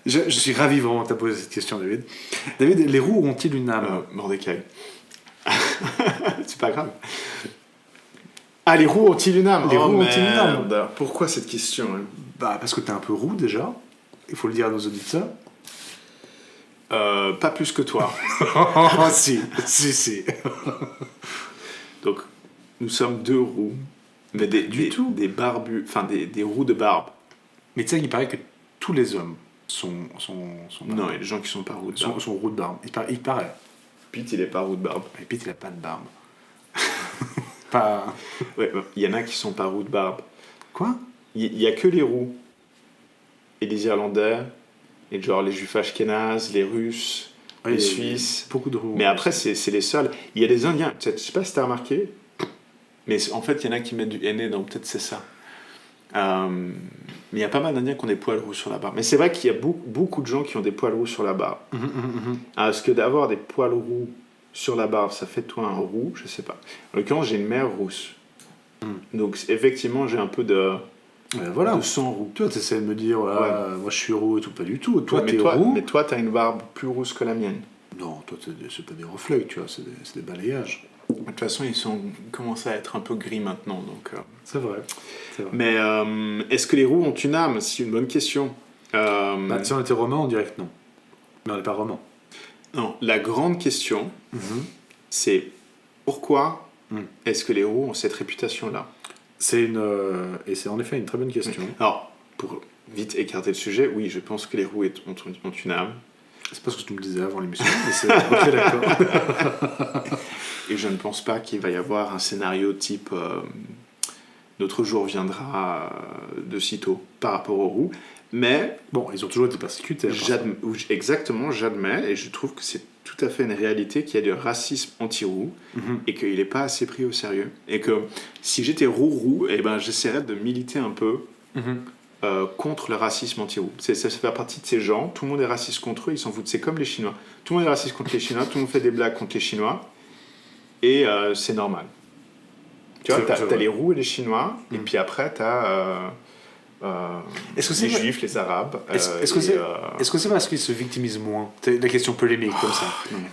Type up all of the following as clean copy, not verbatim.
Je suis ravi vraiment de t'avoir posé cette question, David. David, les roues ont-ils une âme? Mordecai. C'est pas grave. Ah, les roues ont-ils une âme? Les roues ont-ils une âme? Merde. Pourquoi cette question? Bah, parce que t'es un peu roux déjà. Il faut le dire à nos auditeurs. Pas plus que toi. Si. Donc, nous sommes deux roux. Mais des barbus, enfin des roux de barbe. Mais tu sais qu'il paraît que tous les hommes sont Non, il y a des gens qui sont pas roux de barbe. sont roux de barbe. Il paraît. Pete, il est pas roux de barbe. Et Pete, il a pas de barbe. Pas... Ouais, il y en a qui sont pas roux de barbe. Quoi? Il y a que les roux. Et les Irlandais, et genre les Juifs ashkénazes, les Russes, les Suisses. Beaucoup de roux. Mais après, c'est les seuls. Il y a des Indiens, je sais pas si t'as remarqué, mais en fait, il y en a qui mettent du henné, donc peut-être c'est ça. Mais il y a pas mal d'Indiens qui ont des poils roux sur la barbe. Mais c'est vrai qu'il y a beaucoup de gens qui ont des poils roux sur la barbe. Est-ce que d'avoir des poils roux sur la barbe, ça fait de toi un roux? Je sais pas. En l'occurrence, j'ai une mère rousse. Donc effectivement, j'ai un peu de sang roux. Toi, tu essaies de me dire, voilà, moi je suis roux et tout, pas du tout. Toi, t'es roux. roux. Mais toi, t'as une barbe plus rousse que la mienne. Non, toi, c'est pas des reflets, tu vois, c'est des balayages. De toute façon, ils commencent à être un peu gris maintenant. Donc, C'est vrai. Mais est-ce que les roux ont une âme? C'est une bonne question. Si on était romain, on dirait que non. Mais on n'est pas romain. Non, la grande question, c'est pourquoi est-ce que les roux ont cette réputation-là? Et c'est en effet une très bonne question. Alors, pour vite écarter le sujet, oui, je pense que les roux ont une âme. C'est pas ce que tu me disais avant l'émission, mais c'est ok, d'accord. Et je ne pense pas qu'il va y avoir un scénario type Notre jour viendra de sitôt par rapport aux roux. Mais bon, ils ont toujours été persécutés. Exactement, j'admets, et je trouve que c'est tout à fait une réalité qu'il y a du racisme anti-roux et qu'il n'est pas assez pris au sérieux. Et que si j'étais roux, eh ben, j'essaierais de militer un peu contre le racisme anti-roux. Ça fait partie de ces gens, tout le monde est raciste contre eux, ils s'en foutent. C'est comme les Chinois. Tout le monde est raciste contre les Chinois, tout le monde fait des blagues contre les Chinois, et c'est normal. Tu vois, t'as les roux et les Chinois, et puis après, t'as... les Juifs, les Arabes. Est-ce que c'est parce qu'ils se victimisent moins? C'est la question polémique comme ça.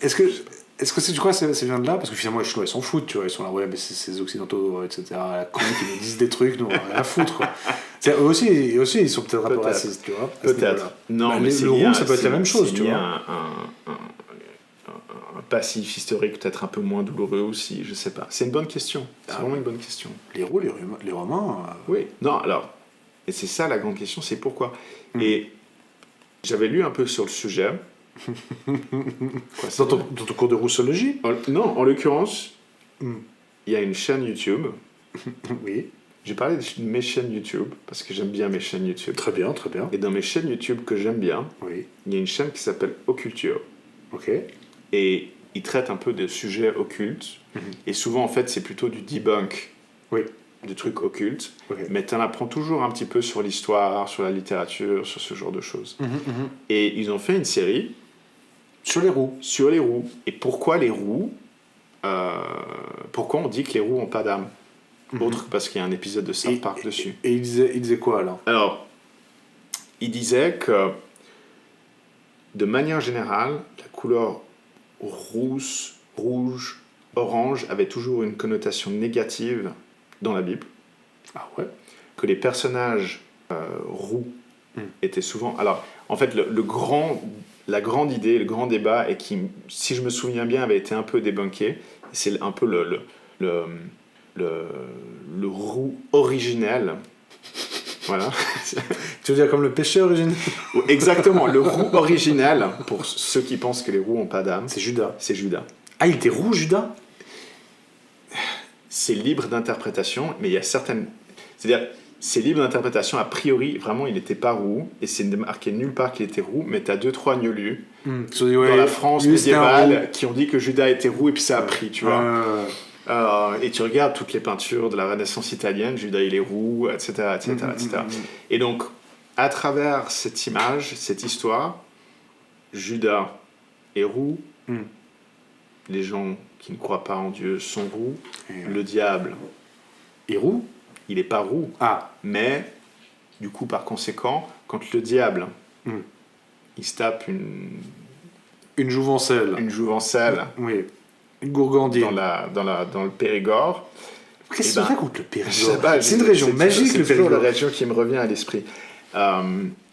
Est-ce que tu crois que ça vient de là? Parce que finalement, les Chinois, ils s'en foutent, tu vois. Ils sont là, ouais, mais c'est ces Occidentaux, etc. La con qui nous disent des trucs, nous, on a rien à foutre, quoi. Eux aussi, ils sont peut-être un peu racistes, tu vois. Peut-être. Non, mais le roux, ça peut être la même chose, tu vois. Un passif historique peut-être un peu moins douloureux aussi, je sais pas. C'est une bonne question. C'est vraiment une bonne question. Les roux, les Romains... Oui. Non, alors... Et c'est ça la grande question, c'est pourquoi. Et j'avais lu un peu sur le sujet. Dans ton cours de roussologie? Non, en l'occurrence, il y a une chaîne YouTube. Oui. J'ai parlé de mes chaînes YouTube, parce que j'aime bien mes chaînes YouTube. Très bien, très bien. Et dans mes chaînes YouTube que j'aime bien, il y a une chaîne qui s'appelle Occulture. Ok. Et il traite un peu de sujets occultes. Et souvent, en fait, c'est plutôt du debunk. Oui. De trucs occultes, mais tu en apprends toujours un petit peu sur l'histoire, sur la littérature, sur ce genre de choses. Et ils ont fait une série sur les roux. Et pourquoi les roux pourquoi on dit que les roux n'ont pas d'âme? Autre que parce qu'il y a un épisode de South Park dessus. Et il disait quoi alors? Alors, il disait que de manière générale, la couleur rouge, orange avait toujours une connotation négative dans la Bible. Ah ouais. Que les personnages roux étaient souvent... Alors, en fait, la grande idée, le grand débat, et qui, si je me souviens bien, avait été un peu débunké, c'est un peu le roux originel. Voilà. Tu veux dire comme le péché originel? Exactement, le roux originel, pour ceux qui pensent que les roux n'ont pas d'âme. C'est Judas. C'est Judas. Ah, il était roux, Judas? C'est libre d'interprétation, mais il y a certaines... C'est-à-dire, c'est libre d'interprétation, a priori, vraiment, il n'était pas roux, et c'est marqué nulle part qu'il était roux, mais t'as 2-3 gnolus dans la France médiévale qui ont dit que Judas était roux, et puis ça a pris, tu vois. Et tu regardes toutes les peintures de la Renaissance italienne, Judas il est roux, etc. Et donc, à travers cette image, cette histoire, Judas est roux, les gens qui ne croient pas en Dieu sont roux, le diable est roux. Il n'est pas roux, mais du coup, par conséquent, quand le diable, il se tape une jouvencelle. Une jouvencelle. Oui. Une gourgandine. Dans le Périgord. Qu'est-ce que ça raconte le Périgord? C'est une région magique, le Périgord. C'est la région qui me revient à l'esprit.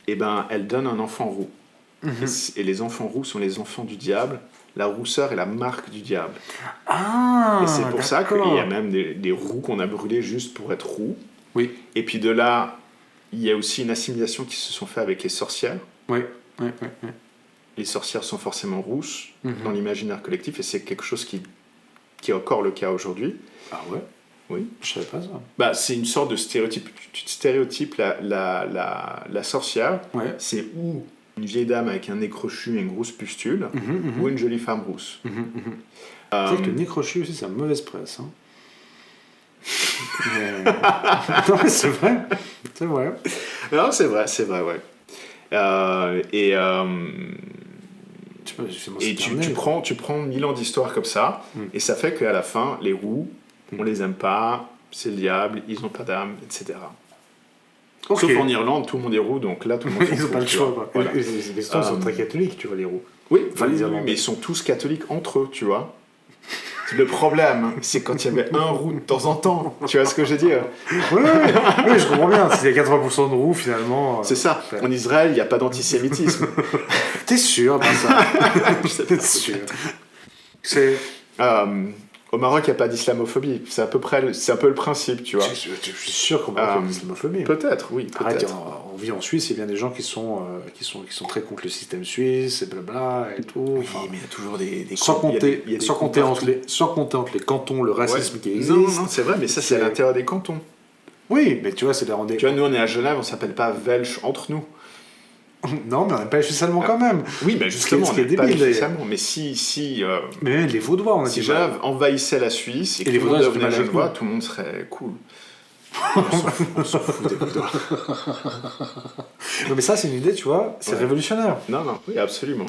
Et ben, elle donne un enfant roux. Et les enfants roux sont les enfants du diable. La rousseur est la marque du diable. Ah, et c'est pour ça qu'il y a même des roux qu'on a brûlés juste pour être roux. Oui. Et puis de là, il y a aussi une assimilation qui se sont fait avec les sorcières. Oui. Les sorcières sont forcément rousses dans l'imaginaire collectif, et c'est quelque chose qui est encore le cas aujourd'hui. Ah ouais? Oui. Je savais pas ça. Bah, c'est une sorte de stéréotype. Tu stéréotypes la sorcière. Ouais. C'est ou une vieille dame avec un nez crochu et une grosse pustule, ou une jolie femme rousse. C'est que le nez crochu aussi, c'est une mauvaise presse. Hein. Non, mais c'est vrai. C'est vrai. Non, c'est vrai, ouais. Et tu prends 1000 ans d'histoire comme ça, et ça fait qu'à la fin, les roux, on les aime pas, c'est le diable, ils n'ont pas d'âme, etc. Okay. Sauf en Irlande, tout le monde est roux, donc là, tout le monde ils n'ont pas le choix. Quoi. Voilà. Les Irlandais sont très catholiques, tu vois, les roux. Oui, mais ils sont tous catholiques entre eux, tu vois. Le problème, c'est quand il y avait un roux de temps en temps. Tu vois ce que je veux dire? Oui, je comprends bien. S'il y a 80% de roux, finalement... C'est ça. Ouais. En Israël, il n'y a pas d'antisémitisme. T'es sûr de ça? T'es sûr. C'est... Au Maroc, il n'y a pas d'islamophobie. C'est un peu le principe, tu vois. Je suis sûr qu'au Maroc, il y a de l'islamophobie. Peut-être, oui. Arrête, on vit en Suisse, il y a bien des gens qui sont très contre le système suisse, et blabla, et tout. Oui, mais il y a toujours des sans compter entre les cantons, le racisme qui existe. Non, c'est vrai, mais ça, c'est à l'intérieur des cantons. Oui, mais tu vois, c'est là... Tu vois, nous, on est à Genève, on ne s'appelle pas Welsh entre nous. Non, mais on n'aime pas les Suisses allemands quand même. Oui, mais justement, on n'aime pas les Suisses allemands. Mais si mais même les Vaudois, on a si Genève envahissait la Suisse et que les Vaudois devenaient Genevois, tout le monde serait cool. On s'en fout des Vaudois. Non, mais ça, c'est une idée, tu vois, c'est révolutionnaire. Non, oui, absolument.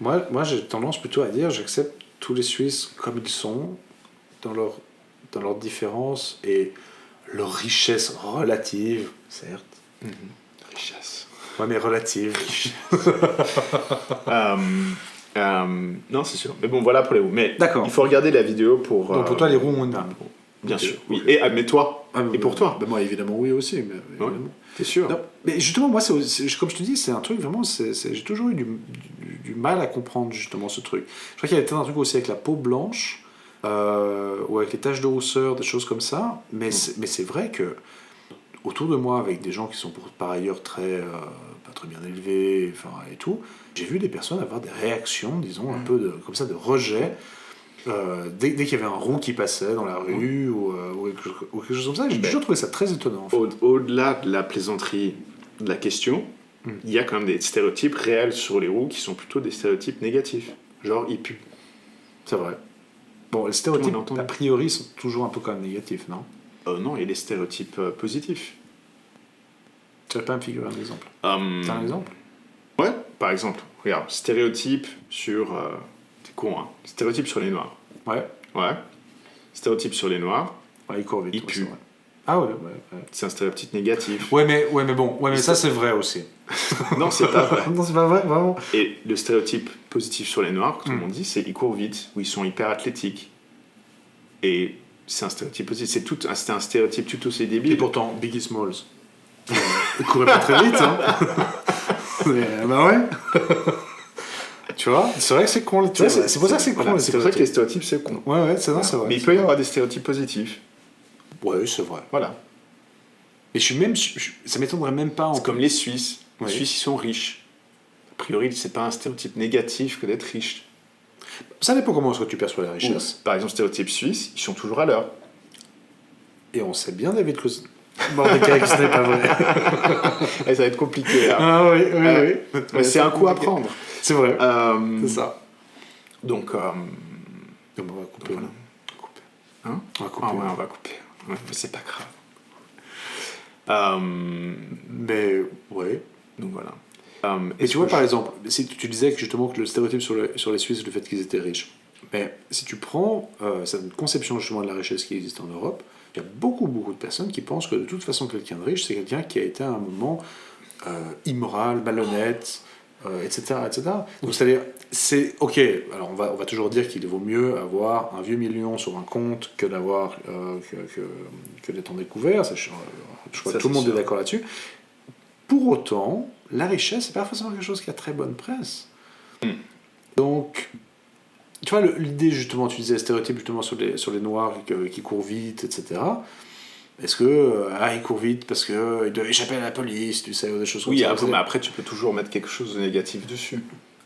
Moi, j'ai tendance plutôt à dire, j'accepte tous les Suisses comme ils sont, dans leur différence et leur richesse relative, certes. Richesse. Ouais, mais relative. Non, c'est sûr. Mais bon, voilà pour les roux. Mais d'accord. Il faut regarder la vidéo pour... Donc pour toi, les roux ont une âme. Bien sûr. Oui. Mais toi et pour toi Moi, évidemment, oui aussi. Mais évidemment. T'es sûr? Non, mais justement, moi, comme je te dis, c'est un truc vraiment... j'ai toujours eu du mal à comprendre, justement, ce truc. Je crois qu'il y avait peut-être un truc aussi avec la peau blanche, ou avec les taches de rousseur, des choses comme ça. Mais c'est vrai que... autour de moi, avec des gens qui sont par ailleurs pas très bien élevés, et tout, j'ai vu des personnes avoir des réactions, disons, un peu comme ça, de rejet, dès qu'il y avait un roux qui passait dans la rue, ou quelque chose comme ça. J'ai toujours trouvé ça très étonnant. En fait. Au-delà de la plaisanterie de la question, il y a quand même des stéréotypes réels sur les roux qui sont plutôt des stéréotypes négatifs. Genre, ils puent. C'est vrai. Bon, les stéréotypes, a priori, sont toujours un peu quand même négatifs, non? Non, il y a des stéréotypes positifs. Tu vas pas me figurer un exemple? T'as un exemple? Ouais, par exemple. Regarde, stéréotype sur... t'es con, hein. Stéréotype sur les Noirs. Ouais. Stéréotype sur les Noirs. Ouais, ils courent vite. Ils puent. Ah ouais. C'est un stéréotype négatif. Ouais, mais bon. Ouais, mais ça, c'est vrai aussi. Non, c'est pas vrai. Non, c'est pas vrai, vraiment. Et le stéréotype positif sur les Noirs, que tout le monde dit, c'est ils courent vite, ou ils sont hyper athlétiques. Et... c'est un stéréotype aussi. C'était un stéréotype tout aussi débile. Et pourtant, Biggie Smalls. Il courait pas très vite, hein. Bah ouais. Tu vois, c'est vrai que c'est con. C'est pour ça que c'est con. Voilà, c'est pour ça que les stéréotypes, c'est con. Ouais, c'est vrai. Mais il peut y avoir des stéréotypes positifs. Ouais, c'est vrai. Voilà. Et ça m'étonnerait même pas. C'est comme les Suisses. Les Suisses, ils sont riches. A priori, c'est pas un stéréotype négatif que d'être riche. Ça dépend comment est-ce que tu perçois la richesse. Par exemple, stéréotype suisse, ils sont toujours à l'heure. Et on sait bien, David, que ce n'est pas vrai. Et ça va être compliqué. Hein. Ah oui. Mais c'est un coup à prendre. C'est vrai. C'est ça. Donc, on va couper. Voilà. Hein? On va couper. On va couper. Ouais, mais c'est pas grave. Mais, ouais. Donc voilà. Et tu vois, par exemple, si tu disais que justement que le stéréotype sur les Suisses, le fait qu'ils étaient riches. Mais si tu prends cette conception justement de la richesse qui existe en Europe, Il y a beaucoup de personnes qui pensent que de toute façon, quelqu'un de riche, c'est quelqu'un qui a été à un moment immoral, malhonnête, etc., etc. Donc, c'est-à-dire, c'est ok. Alors, on va toujours dire qu'il vaut mieux avoir un vieux million sur un compte que d'avoir que d'être en découvert. Je crois que tout le monde est d'accord là-dessus. Pour autant, la richesse, c'est pas forcément quelque chose qui a très bonne presse. Donc, tu vois, l'idée, justement, tu disais stéréotype justement sur les Noirs qui courent vite, etc. Est-ce que ils courent vite parce qu'ils doivent échapper à la police, tu sais, ou des choses comme ça. Oui, mais après, tu peux toujours mettre quelque chose de négatif dessus.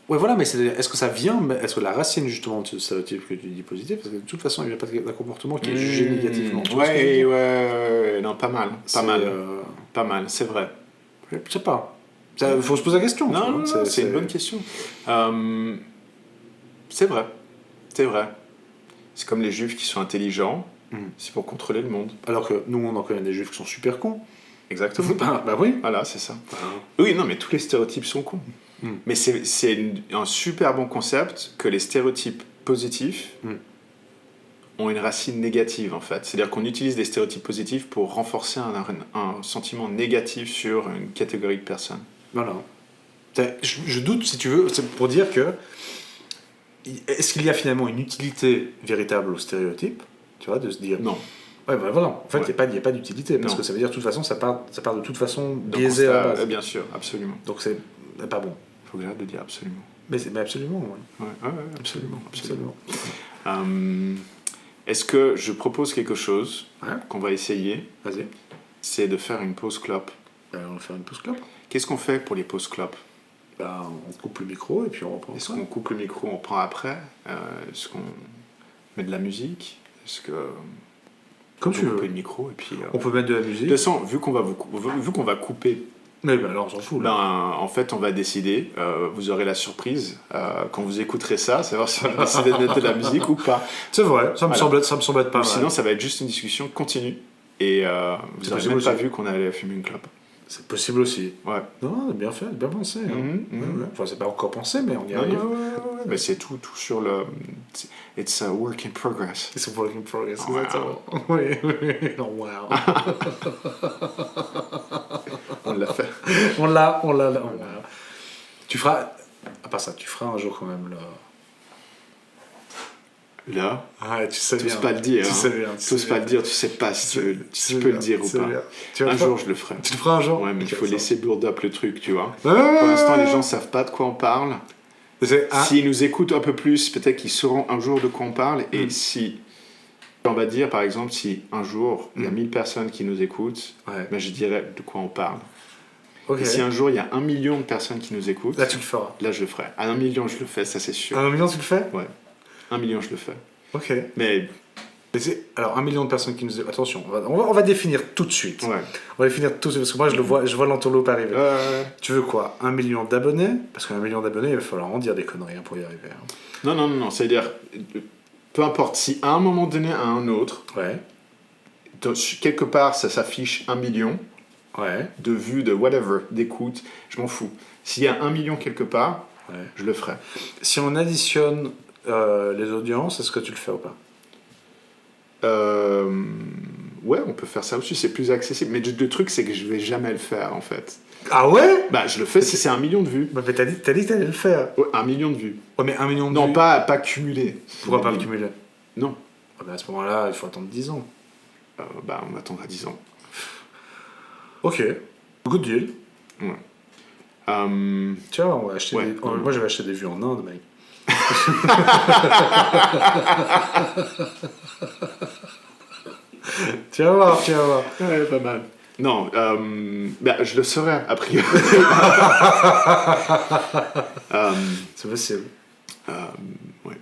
Ouais, voilà, mais est-ce que ça vient, est-ce que la racine, justement, de ce stéréotype que tu dis positif, parce que de toute façon, il n'y a pas d'un comportement qui est jugé négativement. Ouais, non, pas mal, pas mal, c'est vrai. Je sais pas. Il faut se poser la question. Non, c'est une bonne question. C'est vrai. C'est comme les juifs qui sont intelligents, c'est pour contrôler le monde. Alors que nous, on en connaît des juifs qui sont super cons. Exactement. Bah oui. Voilà, c'est ça. Oui, non, mais tous les stéréotypes sont cons. Mais c'est un super bon concept que les stéréotypes positifs ont une racine négative, en fait. C'est-à-dire qu'on utilise des stéréotypes positifs pour renforcer un sentiment négatif sur une catégorie de personnes. Voilà. Je doute, si tu veux, c'est pour dire que est-ce qu'il y a finalement une utilité véritable au stéréotype, tu vois, de se dire... Non. Ouais, bah voilà. En fait, il n'y a pas d'utilité, parce que ça veut dire, de toute façon, ça part de toute façon biaisé à la base. Bien sûr, absolument. Donc c'est pas bon. Il faut que j'arrête de dire absolument. Mais absolument, oui. Ouais, absolument. Est-ce que je propose quelque chose qu'on va essayer? Vas-y. C'est de faire une pause clope. On va faire une pause clope. Qu'est-ce qu'on fait pour les pauses clopes? On coupe le micro et puis on reprend. Est-ce qu'on coupe le micro, on reprend après? Est-ce qu'on met de la musique? Est-ce que... Comme tu veux. On peut couper le micro et puis... On peut mettre de la musique. De toute façon, vu qu'on va couper... Mais alors on s'en fout. Là. En fait, on va décider. Vous aurez la surprise quand vous écouterez ça, savoir si on va décider de mettre de la musique ou pas. C'est vrai, ça me semble être pas mal. Sinon, ça va être juste une discussion continue et vous n'aurez même pas vu qu'on allait fumer une clope. C'est possible aussi. Ouais. Non, bien fait, bien pensé. Enfin, c'est pas encore pensé, mais on y arrive. Mais c'est tout sur le... It's a work in progress. It's a work in progress, exactement. Oui. Oh, wow. On l'a fait. On l'a. Tu feras... À part ça, tu feras un jour quand même Là, tu sais bien. Tu sais pas le dire. Tu sais pas le dire, tu sais pas si tu peux le dire ou pas. Un jour, je le ferai. Tu le feras un jour? Ouais, mais il faut laisser build up le truc, tu vois. Pour l'instant, les gens savent pas de quoi on parle. S'ils nous écoutent un peu plus, peut-être qu'ils sauront un jour de quoi on parle. Et si, on va dire, par exemple, si un jour, il y a 1000 personnes qui nous écoutent, ben, je dirais de quoi on parle. Okay. Et si un jour il y a 1 million de personnes qui nous écoutent, là tu le feras. Là je le ferai. À 1 million je le fais, ça c'est sûr. À 1 million tu le fais? Ouais. 1 million je le fais. Ok. Mais alors 1 million de personnes qui nous écoutent. Attention, on va définir tout de suite. Ouais. On va définir tout de suite parce que moi je vois l'entourloupe arriver. Tu veux quoi? 1 million d'abonnés? Parce qu'un million d'abonnés il va falloir en dire des conneries pour y arriver. Non. C'est-à-dire, peu importe si à un moment donné à un autre, quelque part ça s'affiche 1 million. De vues, de whatever, d'écoute, je m'en fous. S'il y a 1 million quelque part, je le ferai. Si on additionne les audiences, est-ce que tu le fais ou pas? Ouais, on peut faire ça aussi, c'est plus accessible. Mais le truc, c'est que je vais jamais le faire, en fait. Ah ouais? Bah, je le fais si c'est 1 million de vues. Bah, mais t'as dit que t'allais le faire. Ouais, 1 million de vues. Ouais, mais 1 million de vues... Non, pas cumulé. Pourquoi pas le cumuler? Non. À ce moment-là, il faut attendre 10 ans. On attendra 10 ans. Ok, good deal. Ouais. Tiens, on va acheter moi j'avais acheté des vues en Inde, mec. Tu vas voir. Ouais, pas mal. Non, je le saurais, a priori. C'est possible. Ouais.